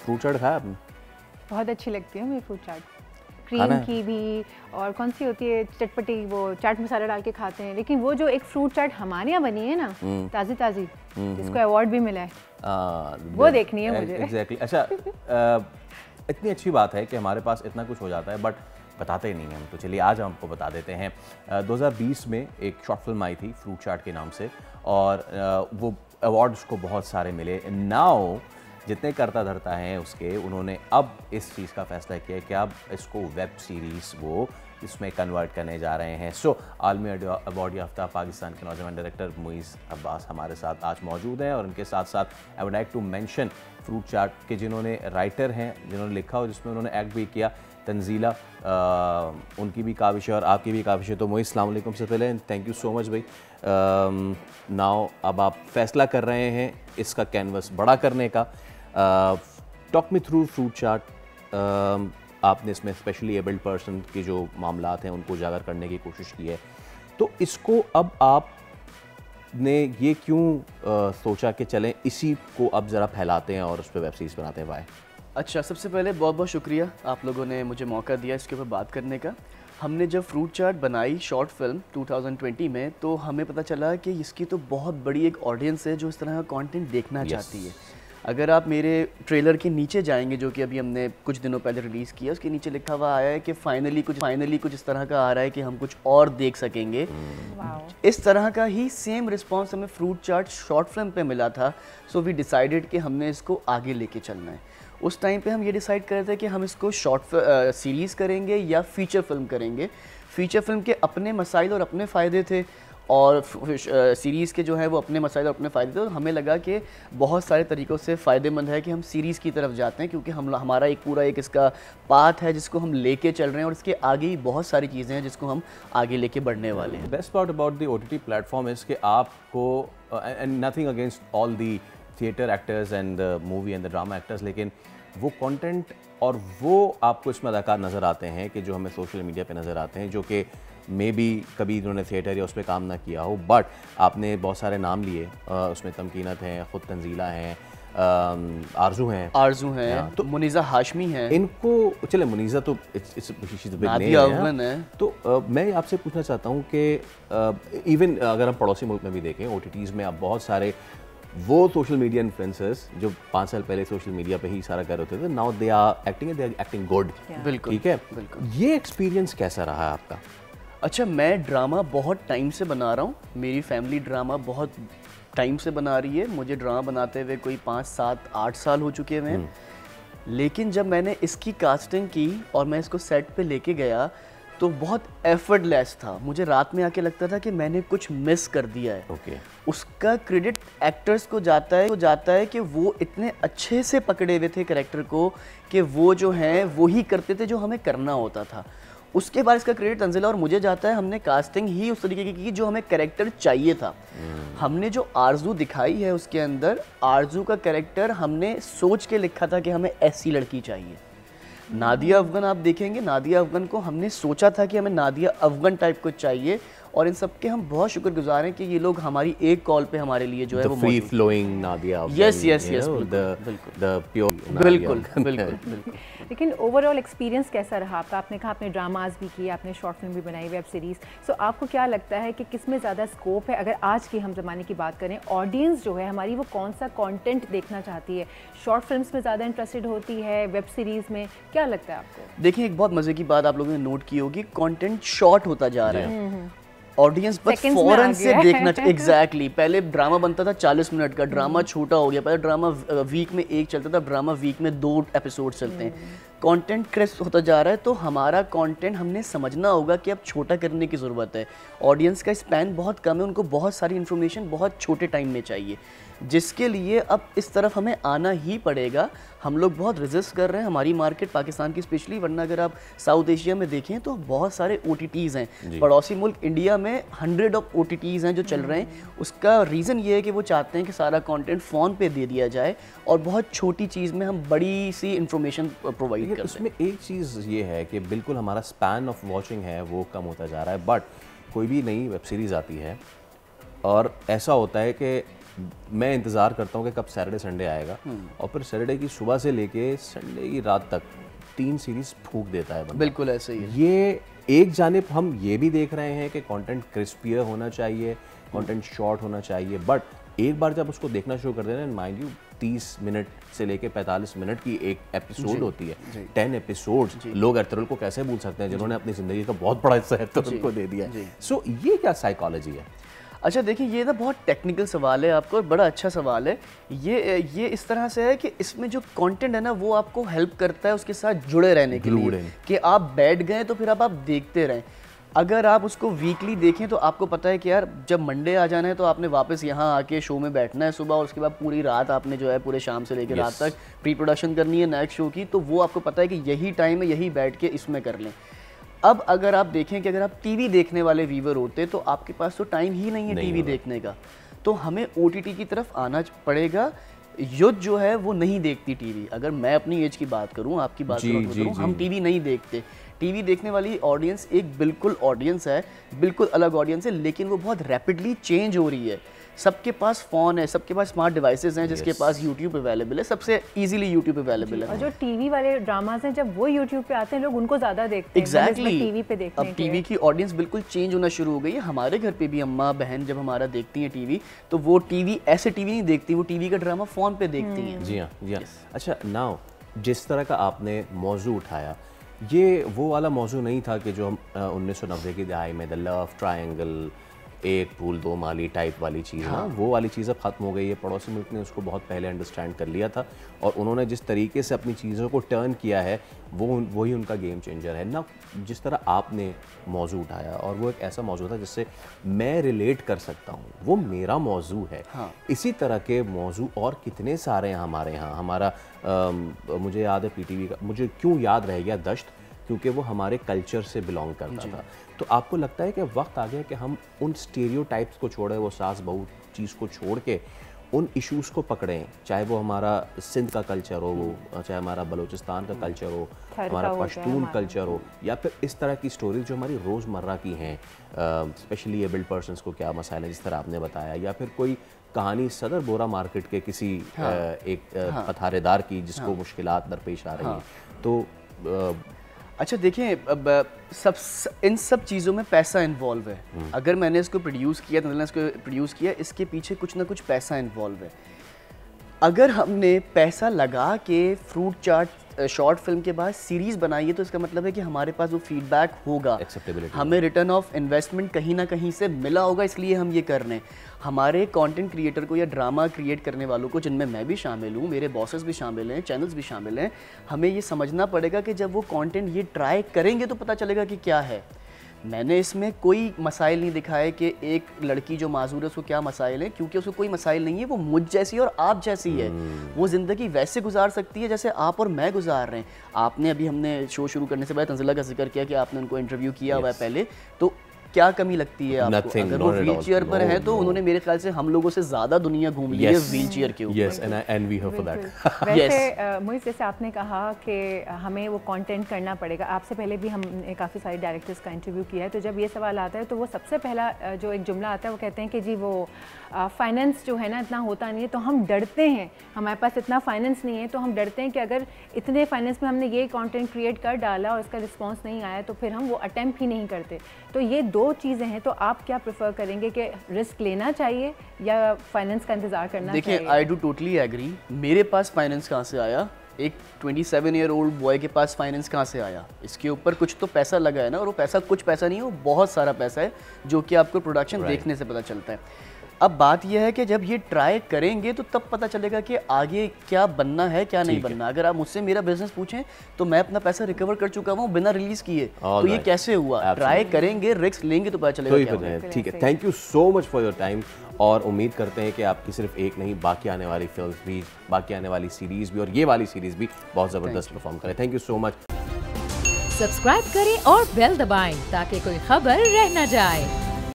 Fruit चाट खाया आपने? बहुत अच्छी लगती है मुझे फ्रूट चाट, क्रीम की भी, और कौन सी होती है चटपटी, वो चाट मसाला डाल के खाते हैं। लेकिन वो जो एक फ्रूट चाट हमारे यहाँ बनी है ना, ताज़ी ताज़ी, जिसको अवार्ड भी मिला है, वो देखनी है मुझे। एग्जैक्टली। अच्छा, इतनी अच्छी बात है कि हमारे पास इतना कुछ हो जाता है बट बताते ही नहीं हैं हम, तो चलिए आज हम आपको बता देते हैं। 2020 में एक शॉर्ट फिल्म आई थी फ्रूट चाट के नाम से, और वो अवार्ड्स को बहुत सारे मिले। नाउ जितने करता धरता हैं उसके, उन्होंने अब इस चीज़ का फैसला किया कि अब इसको वेब सीरीज़ वो इसमें कन्वर्ट करने जा रहे हैं। सो आलमी अवार्ड याफ्ता पाकिस्तान के नौजवान डायरेक्टर मुईज़ अब्बास हमारे साथ आज मौजूद हैं, और उनके साथ साथ I would like to mention fruit chaat के जिन्होंने राइटर हैं, जिन्होंने लिखा और जिसमें उन्होंने एक्ट भी किया, तंजीला, उनकी भी काविश है और आपकी भी काविश है। तो मुईज़ अस्सलाम वालेकुम से पहले थैंक यू सो मच भाई। नाउ अब आप फैसला कर रहे हैं इसका कैनवस बड़ा करने का। टॉक मी थ्रू फ्रूट चाट। आपने इसमें स्पेशली एबल्ड पर्सन के जो मामलात हैं उनको उजागर करने की कोशिश की है, तो इसको अब आपने ये क्यों सोचा कि चलें इसी को अब ज़रा फैलाते हैं और उस पर वेब सीरीज़ बनाते हैं? वाई? अच्छा, सबसे पहले बहुत बहुत शुक्रिया आप लोगों ने मुझे मौका दिया इसके ऊपर बात करने का। हमने जब फ्रूट चाट बनाई शॉर्ट फिल्म 2020 में, तो हमें पता चला कि इसकी तो बहुत बड़ी एक ऑडियंस है जो इस तरह का कंटेंट देखना चाहती है। अगर आप मेरे ट्रेलर के नीचे जाएंगे, जो कि अभी हमने कुछ दिनों पहले रिलीज़ किया, उसके नीचे लिखा हुआ आया है कि फाइनली कुछ इस तरह का आ रहा है कि हम कुछ और देख सकेंगे। इस तरह का ही सेम रिस्पांस हमें फ्रूट चाट शॉर्ट फिल्म पे मिला था। सो वी डिसाइडेड कि हमने इसको आगे लेके चलना है। उस टाइम पे हम ये डिसाइड कर रहे थे कि हम इसको शॉर्ट सीरीज़ करेंगे या फीचर फिल्म करेंगे। फीचर फिल्म के अपने मसाइल और अपने फ़ायदे थे, और सीरीज़ के जो है वो अपने मसाइल और अपने फ़ायदे थे। और हमें लगा कि बहुत सारे तरीक़ों से फ़ायदेमंद है कि हम सीरीज़ की तरफ जाते हैं, क्योंकि हमारा एक पूरा एक इसका पाथ है जिसको हम लेके चल रहे हैं, और इसके आगे ही बहुत सारी चीज़ें हैं जिसको हम आगे लेके बढ़ने वाले हैं। Best part about the OTT platform is कि आपको, and nothing against all the theatre actors and the movie and the drama actors, लेकिन वो कंटेंट और वो आपको इसमें अदाकार नज़र आते हैं कि जो हमें सोशल मीडिया पे नज़र आते हैं, जो कि मे बी कभी इन्होंने थिएटर या उस पर काम ना किया हो, बट आपने बहुत सारे नाम लिए, उसमें तमकीनत हैं, ख़ुद तंजीला हैं, आरजू हैं, तो मुनीज़ा हाशमी हैं। इनको चले, मुनीज़ा तो नादिया अफ़ग़न है। तो मैं आपसे पूछना चाहता हूँ कि इवन अगर हम पड़ोसी मुल्क में भी देखें, OTTs में अब बहुत सारे वो सोशल मीडिया इन्फ्लुएंसर्स जो 5 साल पहले सोशल मीडिया पे ही सारा कर होते थे, now they are acting good. बिल्कुल, ठीक है, बिल्कुल। ये एक्सपीरियंस कैसा रहा आपका? अच्छा, मैं ड्रामा बहुत टाइम से बना रहा हूँ, मेरी फैमिली ड्रामा बहुत टाइम से बना रही है। मुझे ड्रामा बनाते हुए कोई 5, 7, 8 साल हो चुके हैं। लेकिन जब मैंने इसकी कास्टिंग की और मैं इसको सेट पे लेके गया, तो बहुत एफर्टलेस था। मुझे रात में आके लगता था कि मैंने कुछ मिस कर दिया है। उसका क्रेडिट एक्टर्स को जाता है कि वो इतने अच्छे से पकड़े हुए थे कैरेक्टर को कि वो जो हैं वो ही करते थे जो हमें करना होता था। उसके बाद इसका क्रेडिट तंजीला और मुझे जाता है, हमने कास्टिंग ही उस तरीके की जो हमें कैरेक्टर चाहिए था। हमने जो आरजू दिखाई है उसके अंदर, आरजू का कैरेक्टर हमने सोच के लिखा था कि हमें ऐसी लड़की चाहिए। नादिया अफ़ग़न आप देखेंगे, नादिया अफ़ग़न को हमने सोचा था कि हमें नादिया अफ़ग़न टाइप को चाहिए, और इन सब के हम बहुत शुक्रगुजार हैं कि ये लोग हमारी एक कॉल पे हमारे लिए जो है वो फ्री फ्लोइंग नादिया, यस, द प्योर, बिल्कुल बिल्कुल। लेकिन ओवरऑल एक्सपीरियंस कैसा रहा आपका? आपने कहा आपने ड्रामाज भी किए, आपने शॉर्ट फिल्म भी बनाई, वेब सीरीज़। सो आपको क्या लगता है कि किस में ज़्यादा स्कोप है? अगर आज की हम ज़माने की बात करें, ऑडियंस जो है हमारी, वो कौन सा कंटेंट देखना चाहती है? शॉर्ट फिल्म्स में ज़्यादा इंटरेस्टेड होती है, वेब सीरीज़ में? क्या लगता है आपको? देखिए, एक बहुत मज़े की बात आप लोगों ने नोट की होगी, कंटेंट शॉर्ट होता जा रहा है। ऑडियंस बस फौरन से देखना एग्जैक्टली। पहले ड्रामा बनता था 40 मिनट का, ड्रामा छोटा हो गया। पहले ड्रामा वीक में 1 चलता था, ड्रामा वीक में 2 एपिसोड चलते हैं। कंटेंट क्रिस्प होता जा रहा है, तो हमारा कंटेंट हमने समझना होगा कि अब छोटा करने की ज़रूरत है। ऑडियंस का स्पैन बहुत कम है, उनको बहुत सारी इन्फॉर्मेशन बहुत छोटे टाइम में चाहिए, जिसके लिए अब इस तरफ हमें आना ही पड़ेगा। हम लोग बहुत रेजिस्ट कर रहे हैं, हमारी मार्केट पाकिस्तान की स्पेशली, वरना अगर आप साउथ एशिया में देखें तो बहुत सारे OTTs हैं। पड़ोसी मुल्क इंडिया में 100 ऑफ OTTs हैं जो चल रहे हैं। उसका रीज़न ये है कि वो चाहते हैं कि सारा कंटेंट फ़ोन पे दे दिया जाए और बहुत छोटी चीज़ में हम बड़ी सी इंफॉर्मेशन प्रोवाइड करते हैं। उसमें एक चीज़ ये है कि बिल्कुल हमारा स्पैन ऑफ वॉचिंग है वो कम होता जा रहा है, बट कोई भी नई वेब सीरीज़ आती है और ऐसा होता है कि मैं इंतज़ार करता हूँ कि कब सैटरडे संडे आएगा, और फिर सैटरडे की सुबह से लेके संडे की रात तक 3 सीरीज़ फूंक देता है बंदा। बिल्कुल ऐसे ही है। ये एक जानिब हम ये भी देख रहे हैं कि कंटेंट क्रिस्पियर होना चाहिए, कंटेंट शॉर्ट होना चाहिए, बट एक बार जब उसको देखना शुरू कर देना, माइंड यू 30 मिनट से लेके 45 मिनट की एक एपिसोड होती है, 10 एपिसोड्स। लोग एर्तुगरुल को कैसे भूल सकते हैं जिन्होंने अपनी ज़िंदगी का बहुत बड़ा हिस्सा एर्तुगरुल को दे दिया है। सो ये क्या साइकोलॉजी है? अच्छा देखिए, ये ना बहुत टेक्निकल सवाल है आपको, बड़ा अच्छा सवाल है। ये इस तरह से है कि इसमें जो कंटेंट है ना वो आपको हेल्प करता है उसके साथ जुड़े रहने के लिए, कि आप बैठ गए तो फिर अब आप देखते रहें। अगर आप उसको वीकली देखें तो आपको पता है कि यार जब मंडे आ जाना है तो आपने वापस यहाँ आके शो में बैठना है सुबह, और उसके बाद पूरी रात आपने जो है पूरे शाम से लेकर रात तक प्री प्रोडक्शन करनी है नेक्स्ट शो की, तो वो आपको पता है कि यही टाइम है, यही बैठ के इसमें कर लें। अब अगर आप देखें कि अगर आप टीवी देखने वाले व्यूअर होते तो आपके पास तो टाइम ही नहीं है टीवी देखने का, तो हमें ओटीटी की तरफ आना पड़ेगा। युद्ध जो है वो नहीं देखती टीवी। अगर मैं अपनी एज की बात करूं, आपकी बात करूं, हम टीवी नहीं देखते। टीवी देखने वाली ऑडियंस एक बिल्कुल ऑडियंस है, बिल्कुल अलग ऑडियंस है, लेकिन वो बहुत रैपिडली चेंज हो रही है। सबके पास फ़ोन है, सबके पास स्मार्ट डिवाइसेस हैं, जिसके पास यूट्यूब अवेलेबल है, सबसे इजीली यूट्यूब अवेलेबल है। और जो टीवी वाले ड्रामाज हैं जब वो यूट्यूब पे आते हैं लोग उनको ज़्यादा देखते हैं। एग्जैक्टली टीवी पे देखने अब टीवी की ऑडियंस बिल्कुल चेंज होना शुरू हो गई है। हमारे घर पे भी अम्मा बहन जब हमारा देखती हैं टीवी, तो वो टीवी ऐसे टीवी नहीं देखती, वो टीवी का ड्रामा फ़ोन पे देखती हैं। जी हाँ, जी हाँ। अच्छा, नाउ जिस तरह का आपने मौजू उठाया, ये वो वाला मौजू नहीं था कि जो हम 1990 की दहाई में द लव ट्रायंगल, एक फूल दो माली टाइप वाली चीज़ ना, वो वाली चीज़ अब ख़त्म हो गई है। पड़ोसी मुल्क ने उसको बहुत पहले अंडरस्टैंड कर लिया था, और उन्होंने जिस तरीके से अपनी चीज़ों को टर्न किया है वही उनका गेम चेंजर है ना। जिस तरह आपने मौजू उठाया, और वो एक ऐसा मौजू था जिससे मैं रिलेट कर सकता हूँ, वो मेरा मौजू है। इसी तरह के मौजू और कितने सारे हैं हमारे यहाँ। हमारा मुझे याद है पीटीवी का, मुझे क्यों याद रह गया दश्त, क्योंकि वो हमारे कल्चर से बिलोंग करता था। तो आपको लगता है कि वक्त आ गया कि हम उन स्टीरियोटाइप्स को छोड़ें, वो सास बहू चीज़ को छोड़ के उन इश्यूज़ को पकड़ें, चाहे वो हमारा सिंध का कल्चर हो, वो चाहे हमारा बलूचिस्तान का कल्चर हो, हमारा पश्तून कल्चर हो, या फिर इस तरह की स्टोरीज जो हमारी रोज़मर्रा की हैं, स्पेशली एबल्ड पर्सनस को क्या मसाइल हैं जिस तरह आपने बताया, या फिर कोई कहानी सदर बोरा मार्केट के किसी एक पथारेदार की जिसको मुश्किलात दरपेश आ रही हैं। तो अच्छा देखिए, अब इन सब चीज़ों में पैसा इन्वॉल्व है। अगर मैंने इसको प्रोड्यूस किया, तो मैंने इसको प्रोड्यूस किया, इसके पीछे कुछ ना कुछ पैसा इन्वॉल्व है। अगर हमने पैसा लगा के फ्रूट चाट शॉर्ट फिल्म के बाद सीरीज़ बनाई है, तो इसका मतलब है कि हमारे पास वो फीडबैक होगा, हमें रिटर्न ऑफ इन्वेस्टमेंट कहीं ना कहीं से मिला होगा, इसलिए हम ये कर रहे हैं। हमारे कंटेंट क्रिएटर को या ड्रामा क्रिएट करने वालों को, जिनमें मैं भी शामिल हूँ, मेरे बॉसेस भी शामिल हैं, चैनल्स भी शामिल हैं, हमें ये समझना पड़ेगा कि जब वो कंटेंट ये ट्राई करेंगे तो पता चलेगा कि क्या है। मैंने इसमें कोई मसाइल नहीं दिखाए कि एक लड़की जो माजूर है उसको क्या मसाइल है, क्योंकि उसको कोई मसाइल नहीं है। वो मुझ जैसी और आप जैसी है, वो ज़िंदगी वैसे गुजार सकती है जैसे आप और मैं गुजार रहे हैं। आपने अभी, हमने शो शुरू करने से पहले तंजिला का जिक्र किया कि आपने उनको इंटरव्यू किया हुआ है पहले, तो क्या कमी लगती है आपको? अगर वो व्हील चेयर पर है तो उन्होंने मेरे ख्याल से हम लोगों से ज़्यादा दुनिया घूम ली है व्हील चेयर के ऊपर। Yes, and I envy her for that. वैसे मुझे जैसे आपने कहा कि हमें वो कंटेंट करना पड़ेगा, आपसे पहले भी हमने काफ़ी सारे डायरेक्टर्स का इंटरव्यू किया है, तो जब ये सवाल आता है तो वो सबसे पहला जो एक जुमला आता है वो कहते हैं कि जी वो फाइनेंस जो है ना इतना होता नहीं है, तो हम डरते हैं, हमारे पास इतना फाइनेंस नहीं है, तो हम डरते हैं कि अगर इतने फाइनेंस में हमने ये कंटेंट क्रिएट कर डाला और इसका रिस्पांस नहीं आया तो फिर हम वो अटेम्प्ट ही नहीं करते। तो ये दो चीज़ें हैं, तो आप क्या प्रेफर करेंगे कि रिस्क लेना चाहिए या फाइनेंस का इंतज़ार करना चाहिए? देखिए, आई डू टोटली एग्री। मेरे पास फाइनेंस कहाँ से आया? एक 27 ईयर ओल्ड बॉय के पास फाइनेंस कहाँ से आया? इसके ऊपर कुछ तो पैसा लगा है ना, और वो पैसा कुछ पैसा नहीं है, वो बहुत सारा पैसा है, जो कि आपको प्रोडक्शन देखने से पता चलता है। अब बात यह है कि जब ये ट्राई करेंगे तो तब पता चलेगा कि आगे क्या बनना है, क्या नहीं बनना। अगर आप मुझसे मेरा बिजनेस पूछें तो मैं अपना पैसा रिकवर कर चुका हूँ बिना रिलीज किए, तो ये कैसे हुआ? ट्राई करेंगे, रिस्क लेंगे तो पता चलेगा क्या होगा। ठीक है, thank you so much for your time, और उम्मीद करते हैं कि आपकी सिर्फ एक नहीं, बाकी आने वाली फिल्म्स भी, बाकी आने वाली सीरीज भी, और ये वाली सीरीज भी बहुत ज़बरदस्त परफॉर्म करे। Thank you so much. Subscribe करें और बेल दबाएं ताकि कोई खबर रह न जाए।